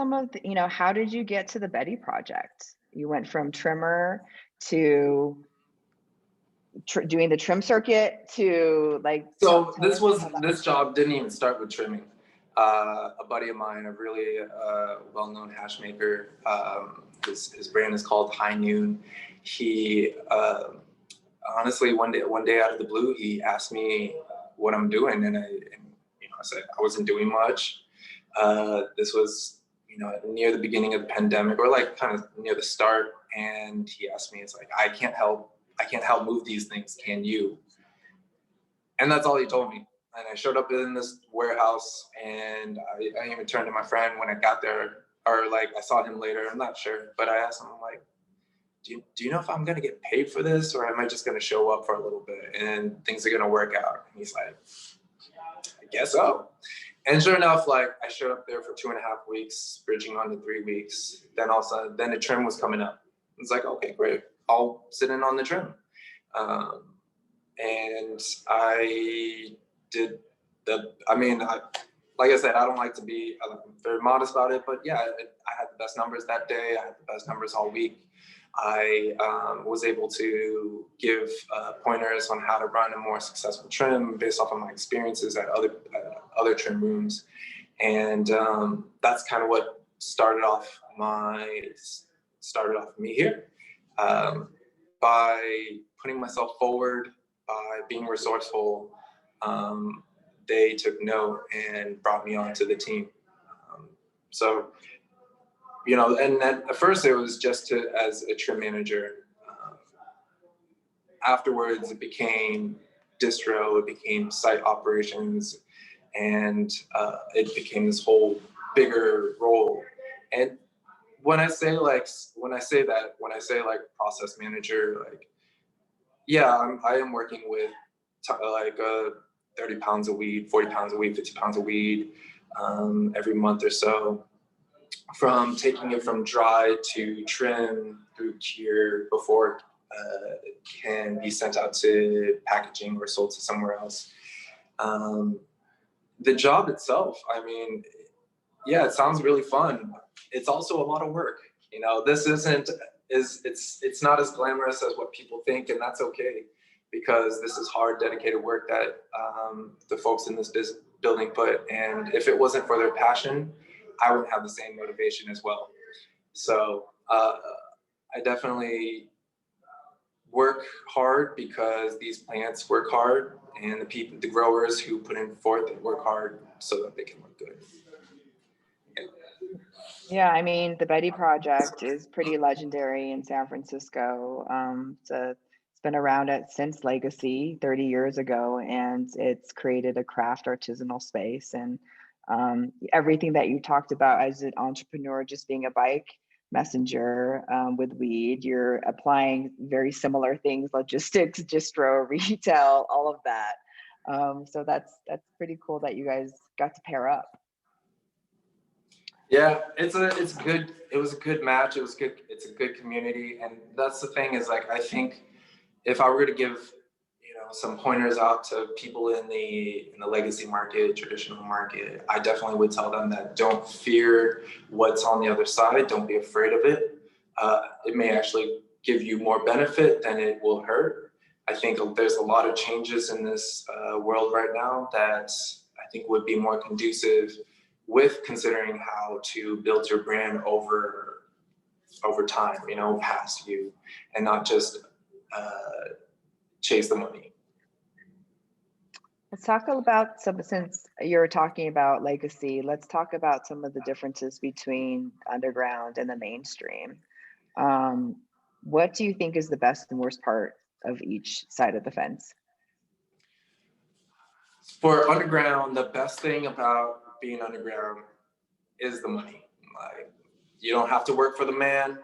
some of the, how did you get to the Betty project? You went from trimmer to doing the trim circuit to like. So this job didn't even start with trimming. A buddy of mine, a really well-known hash maker, his brand is called High Noon. He honestly one day out of the blue, he asked me what I'm doing, and I said I wasn't doing much. This was near the beginning of the pandemic, or like kind of near the start, and he asked me, it's like, I can't help move these things, can you? And that's all he told me. And I showed up in this warehouse, and I even turned to my friend when I got there, or like I saw him later, I'm not sure, but I asked him, I'm like, do you know if I'm gonna get paid for this, or am I just gonna show up for a little bit and things are gonna work out? And he's like, I guess so. And sure enough, like I showed up there for 2.5 weeks, bridging on to 3 weeks. Then all of a sudden, then the trim was coming up. It's like, okay, great, I'll sit in on the trim. And I did like I said, I don't like to be very modest about it, but yeah, I had the best numbers that day. I had the best numbers all week. I was able to give pointers on how to run a more successful trim based off of my experiences at other trim rooms. And that's kind of what started off me here. By putting myself forward, by being resourceful, they took note and brought me onto the team. And at first it was just as a trim manager. Afterwards, it became distro, it became site operations, and it became this whole bigger role. And when I say process manager, like, yeah, I am working with 30 pounds of weed, 40 pounds of weed, 50 pounds of weed every month or so. From taking it from dry to trim through cure before it can be sent out to packaging or sold to somewhere else. The job itself, I mean, yeah, it sounds really fun. It's also a lot of work. This it's not as glamorous as what people think, and that's okay, because this is hard, dedicated work that the folks in this building put. And if it wasn't for their passion, I would have the same motivation as well. So I definitely work hard because these plants work hard, and the growers who put in forth work hard so that they can look good. Yeah, I mean, the Betty Project is pretty legendary in San Francisco. It's been around since Legacy 30 years ago, and it's created a craft artisanal space. And everything that you talked about as an entrepreneur, just being a bike messenger with weed, you're applying very similar things: logistics, distro, retail, all of that. So that's pretty cool that you guys got to pair up. Yeah, it was a good match. It's a good community. And that's the thing, is like, I think if I were to give, some pointers out to people in the legacy market, traditional market, I definitely would tell them that don't fear what's on the other side. Don't be afraid of it. It may actually give you more benefit than it will hurt. I think there's a lot of changes in this world right now that I think would be more conducive with considering how to build your brand over time, past you, and not just chase the money. Let's talk about since you're talking about legacy, let's talk about some of the differences between underground and the mainstream. What do you think is the best and worst part of each side of the fence? For underground, the best thing about being underground is the money. Like, you don't have to work for the man.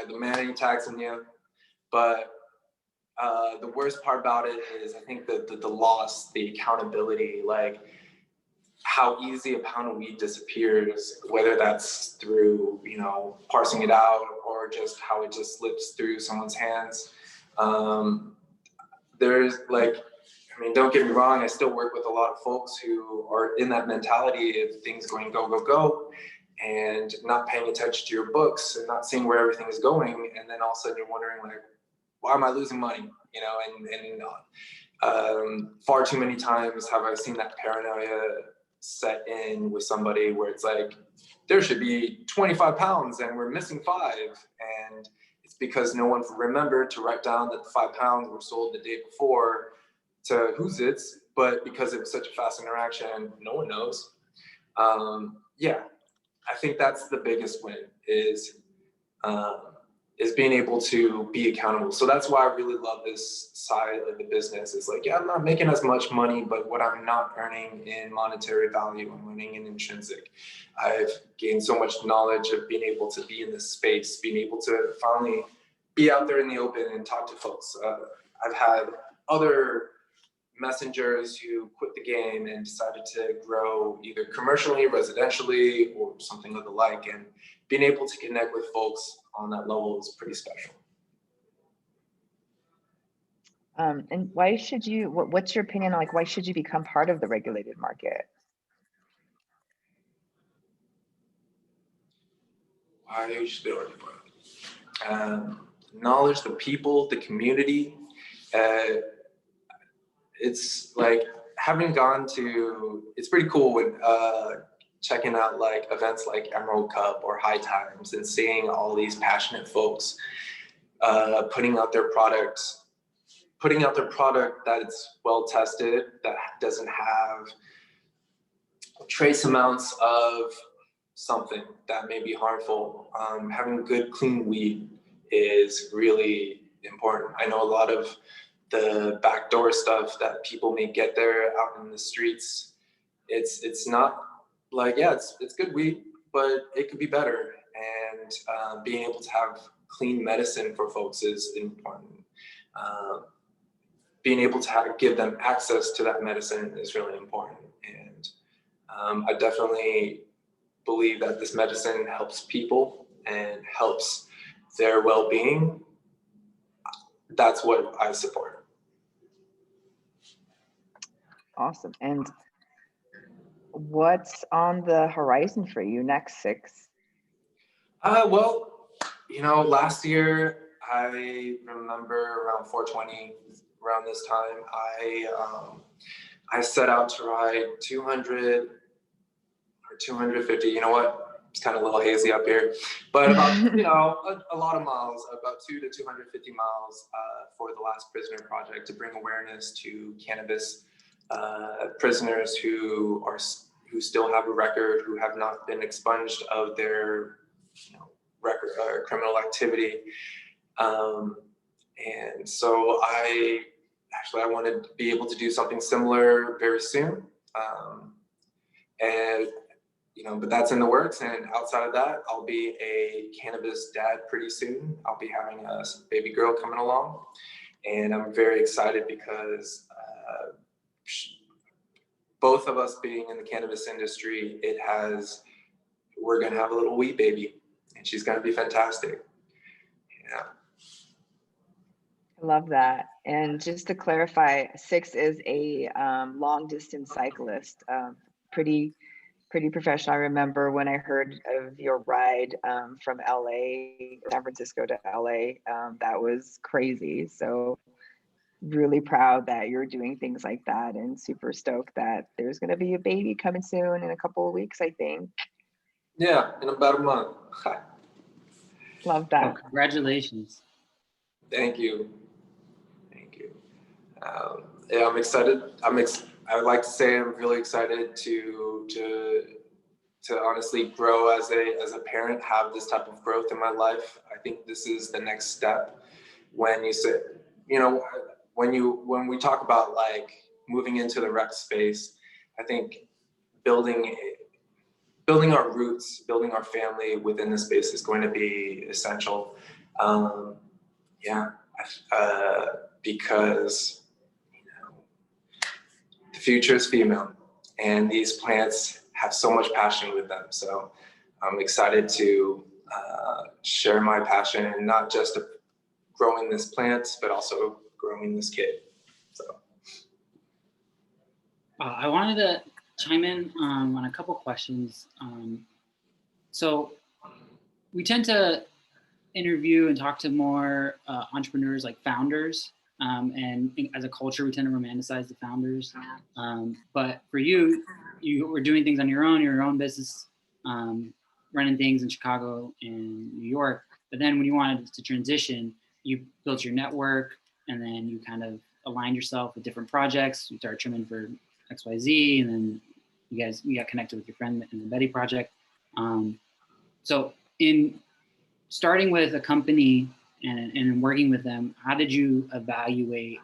The man ain't taxing you. But the worst part about it is, I think, the loss, the accountability, like how easy a pound of weed disappears, whether that's through, parsing it out, or just how it just slips through someone's hands. There's don't get me wrong, I still work with a lot of folks who are in that mentality of things going go, go, go. and not paying attention to your books and not seeing where everything is going. And then all of a sudden you're wondering, like, why am I losing money? You know, far too many times have I seen that paranoia set in with somebody where it's like, there should be 25 pounds and we're missing 5. And it's because no one remembered to write down that the 5 pounds were sold the day before to who's it's, but because it was such a fast interaction, no one knows. Yeah, I think that's the biggest win is being able to be accountable. So that's why I really love this side of the business. It's like, yeah, I'm not making as much money, but what I'm not earning in monetary value, I'm earning in intrinsic. I've gained so much knowledge of being able to be in this space, being able to finally be out there in the open and talk to folks. I've had other messengers who quit the game and decided to grow either commercially, residentially, or something of the like. And being able to connect with folks on that level is pretty special. And why should you, what's your opinion on, like, why should you become part of the regulated market? Why you should be able to knowledge, the people, the community. It's like having gone to, it's pretty cool when checking out like events like Emerald Cup or High Times and seeing all these passionate folks putting out their product that it's well tested, that doesn't have trace amounts of something that may be harmful. Having good, clean weed is really important. I know a lot of the backdoor stuff that people may get there out in the streets. It's not like, yeah, it's good weed, but it could be better. And being able to have clean medicine for folks is important. Being able to give them access to that medicine is really important. And I definitely believe that this medicine helps people and helps their well-being. That's what I support. Awesome. And what's on the horizon for you next, Six? Well, you know, last year, I remember around 420, around this time, I set out to ride 200 or 250. You know what? It's kind of a little hazy up here, but about, you know, a lot of miles, about 200 to 250 miles for the Last Prisoner Project to bring awareness to cannabis prisoners who still have a record, who have not been expunged of their, you know, record criminal activity. And so I wanted to be able to do something similar very soon. And, you know, but that's in the works. And outside of that, I'll be a cannabis dad pretty soon. I'll be having a baby girl coming along. And I'm very excited because both of us being in the cannabis industry, we're gonna have a little wee baby and she's gonna be fantastic. Yeah. I love that. And just to clarify, Six is a long distance cyclist, pretty professional. I remember when I heard of your ride from LA, San Francisco to LA, that was crazy. So really proud that you're doing things like that and super stoked that there's going to be a baby coming soon in a couple of weeks, I think. Yeah, in about a month. Love that. Oh, congratulations. Thank you. Yeah, I'm excited. I would like to say I'm really excited to honestly grow as a parent, have this type of growth in my life. I think this is the next step. When you say, you know, when we talk about like moving into the rec space, I think building our roots, building our family within the space is going to be essential. Yeah, because the future is female, and these plants have so much passion with them. So I'm excited to share my passion, and not just growing this plant, but also growing this kid. So I wanted to chime in on a couple questions. So we tend to interview and talk to more entrepreneurs, like founders. And as a culture, we tend to romanticize the founders. But for you, you were doing things on your own business, running things in Chicago and New York. But then when you wanted to transition, you built your network, and then you kind of aligned yourself with different projects. You started trimming for XYZ, and then you got connected with your friend in the Betty Project. So in starting with a company and working with them, how did you evaluate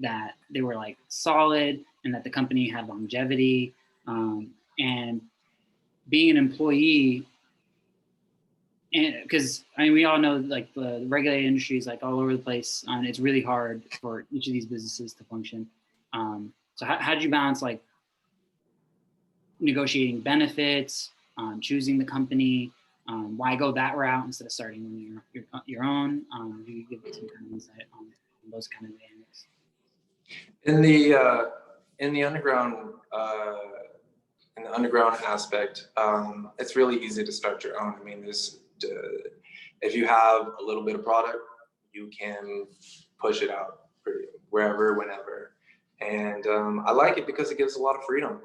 that they were like solid and that the company had longevity? And being an employee, and because I mean, we all know like the regulated industry is like all over the place, and it's really hard for each of these businesses to function. So how did you balance like negotiating benefits, choosing the company? Why go that route instead of starting when you're your own? If you could give some kind of insight on those kind of dynamics. In the underground aspect, it's really easy to start your own. I mean, if you have a little bit of product, you can push it out wherever, whenever, and I like it because it gives a lot of freedom.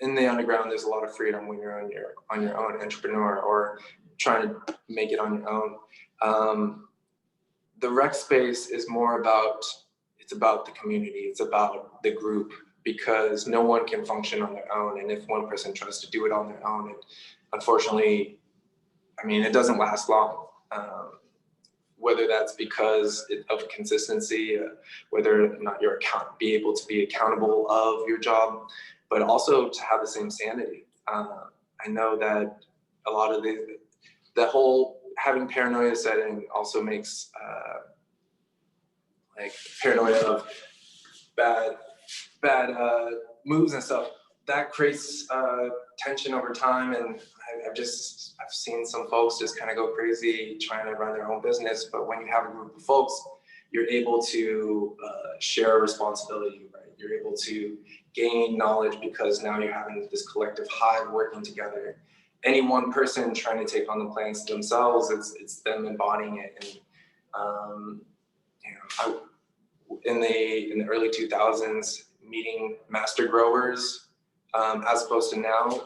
In the underground, there's a lot of freedom when you're on your own, entrepreneur, or trying to make it on your own. The rec space is more about, it's about the community, it's about the group, because no one can function on their own. And if one person tries to do it on their own, unfortunately, I mean, it doesn't last long. Whether that's because of consistency, whether or not you're be able to be accountable of your job, but also to have the same sanity. I know that a lot of the whole having paranoia setting also makes like paranoia of bad moves and stuff. That creates tension over time, and I've seen some folks just kind of go crazy trying to run their own business. But when you have a group of folks, you're able to share a responsibility, right? You're able to gain knowledge because now you're having this collective hive working together. Any one person trying to take on the plants themselves, it's them embodying it. And in the early 2000s, meeting master growers, as opposed to now,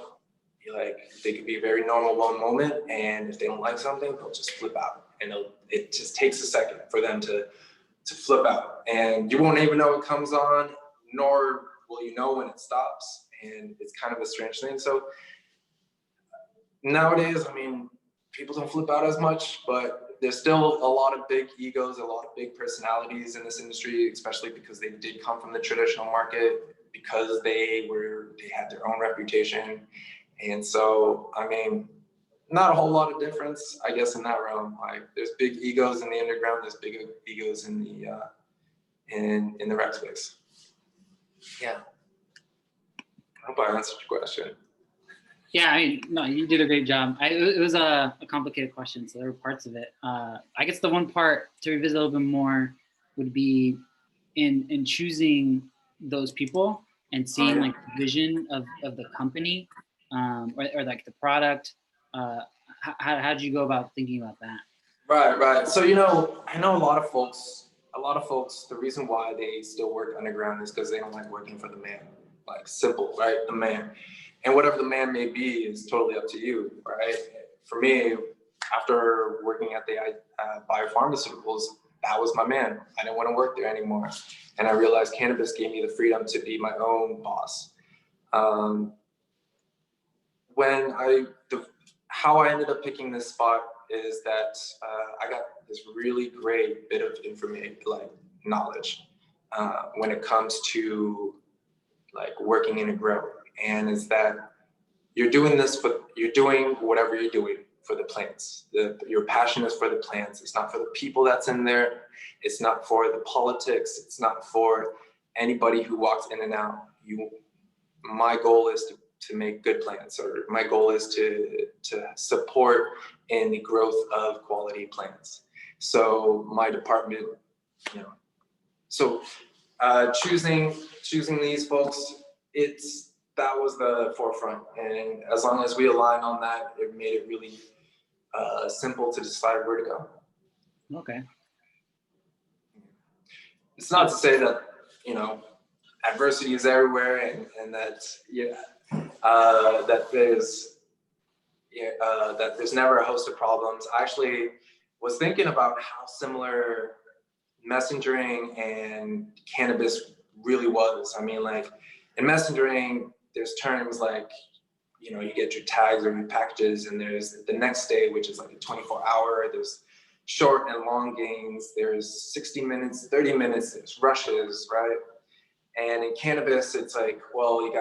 they could be very normal one moment, and if they don't like something, they'll just flip out, and it just takes a second for them to flip out, and you won't even know it comes on, nor will you know when it stops, and it's kind of a strange thing. So nowadays, I mean, people don't flip out as much, but there's still a lot of big egos, a lot of big personalities in this industry, especially because they did come from the traditional market, because they had their own reputation. And so, I mean, not a whole lot of difference, I guess, in that realm. Like, there's big egos in the underground, there's big egos in the rec space. Yeah. I hope I answered your question. Yeah, I mean, no, you did a great job. It was a complicated question, so there were parts of it. I guess the one part to revisit a little bit more would be in choosing those people and seeing like the vision of the company, or like the product. How did you go about thinking about that? Right. So, I know a lot of folks, the reason why they still work underground is because they don't like working for the man. Like, simple, right? The man. And whatever the man may be is totally up to you, right? For me, after working at the biopharmaceuticals, that was my man. I didn't want to work there anymore. And I realized cannabis gave me the freedom to be my own boss. How I ended up picking this spot is that I got this really great bit of information, like knowledge, when it comes to like working in a grow. And is that you're doing whatever you're doing for the plants. Your passion is for the plants. It's not for the people that's in there. It's not for the politics. It's not for anybody who walks in and out. My goal is to make good plants, or my goal is to support in the growth of quality plants. So my department, choosing these folks, it's that was the forefront. And as long as we align on that, it made it really simple to decide where to go. Okay. It's not to say that, adversity is everywhere and that, that there's never a host of problems. I actually was thinking about how similar messengering and cannabis really was. I mean, like in messengering, there's terms like, you get your tags or your packages, and there's the next day, which is like a 24-hour. There's short and long gains. There's 60 minutes, 30 minutes. There's rushes, right? And in cannabis, it's like, well, you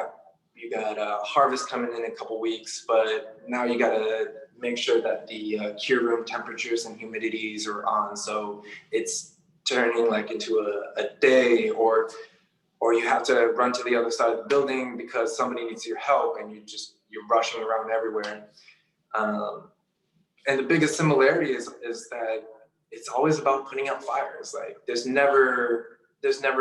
got a harvest coming in a couple weeks, but now you got to make sure that the cure room temperatures and humidities are on. So it's turning like into a day, or you have to run to the other side of the building because somebody needs your help, and you're rushing around everywhere. And the biggest similarity is that it's always about putting out fires. Like there's never like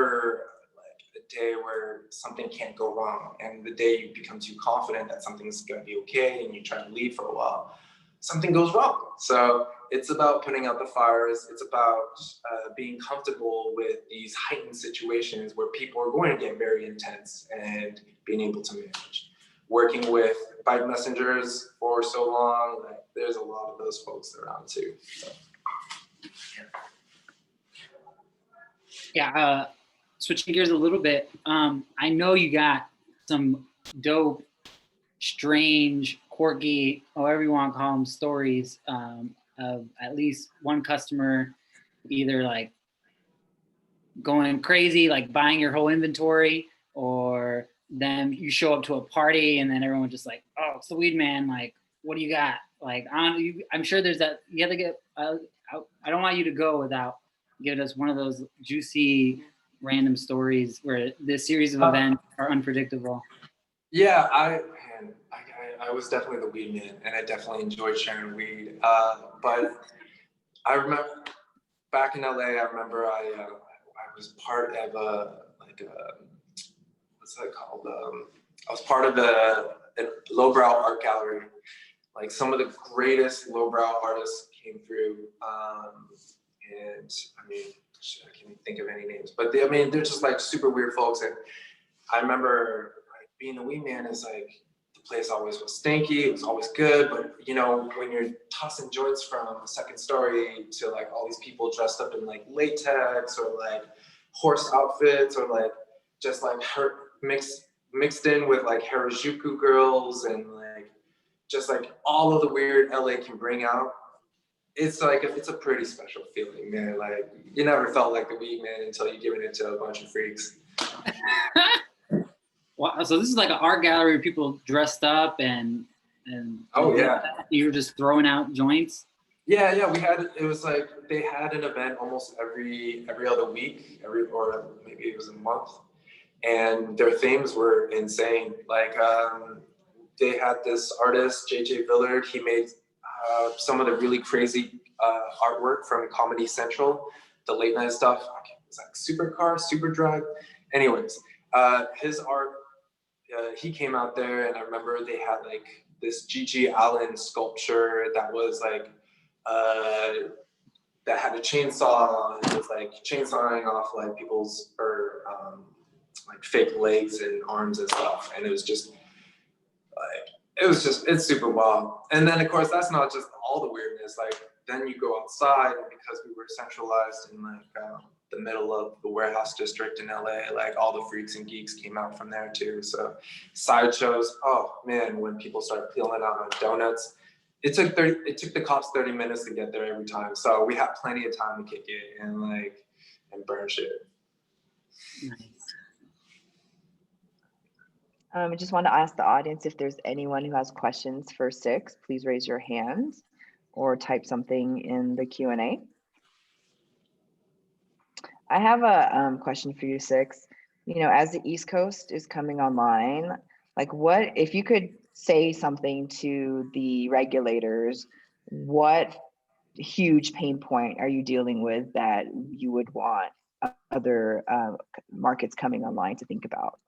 a day where something can't go wrong. And the day you become too confident that something's gonna be okay and you try to leave for a while, something goes wrong. So it's about putting out the fires. It's about being comfortable with these heightened situations where people are going to get very intense and being able to manage. Working with bike messengers for so long, like, there's a lot of those folks around too. So, Yeah. Switching gears a little bit, I know you got some dope, strange, quirky, however you want to call them, stories of at least one customer either like going crazy, like buying your whole inventory, or then you show up to a party and then everyone just like, oh, it's the weed man. Like, what do you got? Like, I'm sure there's that. You have to get. I don't want you to go without giving us one of those juicy, random stories where this series of events are unpredictable. Yeah, I was definitely the weed man, and I definitely enjoyed sharing weed. But I remember back in LA, I remember I was part of what's that called? I was part of a lowbrow art gallery. Like some of the greatest lowbrow artists came through, and I mean, I can't think of any names, but they're just like super weird folks. And I remember like being the weed man is like, the place always was stanky, it was always good, but when you're tossing joints from the second story to like all these people dressed up in like latex or like horse outfits, or like just like mixed in with like Harajuku girls, and like just like all of the weird LA can bring out, it's a pretty special feeling, man. Like you never felt like the weed man until you give it to a bunch of freaks. Wow, so this is like an art gallery where people dressed up and oh yeah, you were just throwing out joints. Yeah, it was like they had an event almost every other week, or maybe it was a month, and their themes were insane. Like they had this artist, JJ Villard. He made some of the really crazy artwork from Comedy Central, the late night stuff. It was like Supercar, Superdrug. Anyways, his art, he came out there, and I remember they had like this G.G. Allen sculpture that was like, that had a chainsaw, and it was like chainsawing off like people's like fake legs and arms and stuff, and it's super wild. And then of course that's not just all the weirdness. Like then you go outside, and because we were centralized in like the middle of the warehouse district in LA, like all the freaks and geeks came out from there too. So sideshows, oh man, when people started peeling out on donuts, it took the cops 30 minutes to get there every time. So we had plenty of time to kick it and burn shit. Nice. I just want to ask the audience if there's anyone who has questions for Six, please raise your hand or type something in the Q&A. I have a question for you, Six. As the East Coast is coming online, like what, if you could say something to the regulators, what huge pain point are you dealing with that you would want other markets coming online to think about?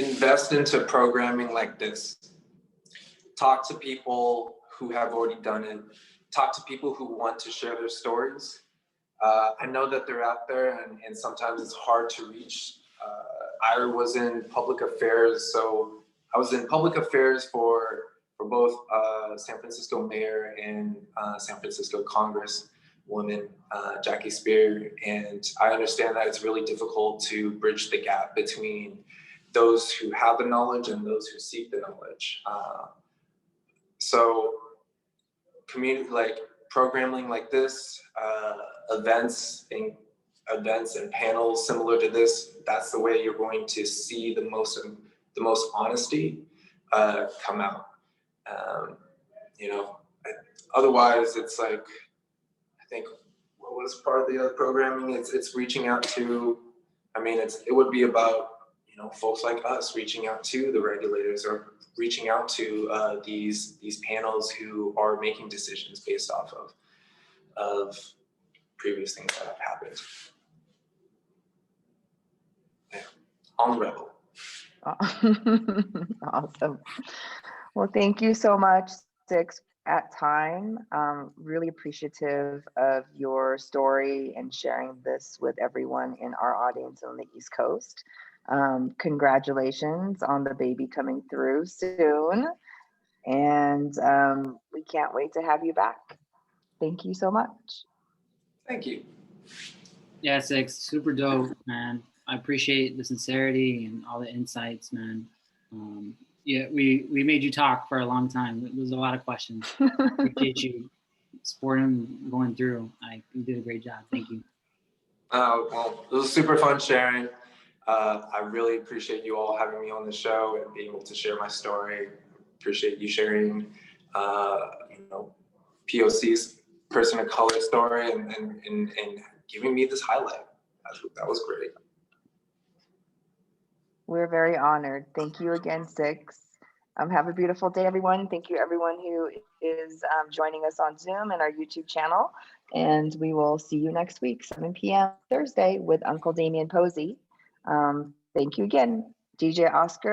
invest into programming like this. Talk to people who have already done it. Talk to people who want to share their stories. I know that they're out there, and sometimes it's hard to reach. I was in public affairs, so I was in public affairs for both San Francisco mayor and San Francisco Congresswoman Jackie Spear, and I understand that it's really difficult to bridge the gap between those who have the knowledge and those who seek the knowledge. So community, like programming like this, events and panels similar to this, that's the way you're going to see the most honesty come out. You know, otherwise it's like, I think what was part of the other programming, it's reaching out to, I mean, it would be about, you know, folks like us reaching out to the regulators or reaching out to these panels who are making decisions based off of previous things that have happened. Yeah. On the Revel. Awesome. Well, thank you so much, Six, at time. Really appreciative of your story and sharing this with everyone in our audience on the East Coast. Congratulations on the baby coming through soon. And we can't wait to have you back. Thank you so much. Thank you. Yeah, Six, super dope, man. I appreciate the sincerity and all the insights, man. Yeah, we made you talk for a long time. There was a lot of questions. Appreciate you supporting, going through. You did a great job. Thank you. Well, it was super fun sharing. I really appreciate you all having me on the show and being able to share my story. Appreciate you sharing, you know, POC's person of color story and giving me this highlight. That was great. We're very honored. Thank you again, Six. Have a beautiful day, everyone. Thank you, everyone who is joining us on Zoom and our YouTube channel. And we will see you next week, 7 p.m. Thursday with Uncle Damian Posey. Thank you again, DJ Oscar.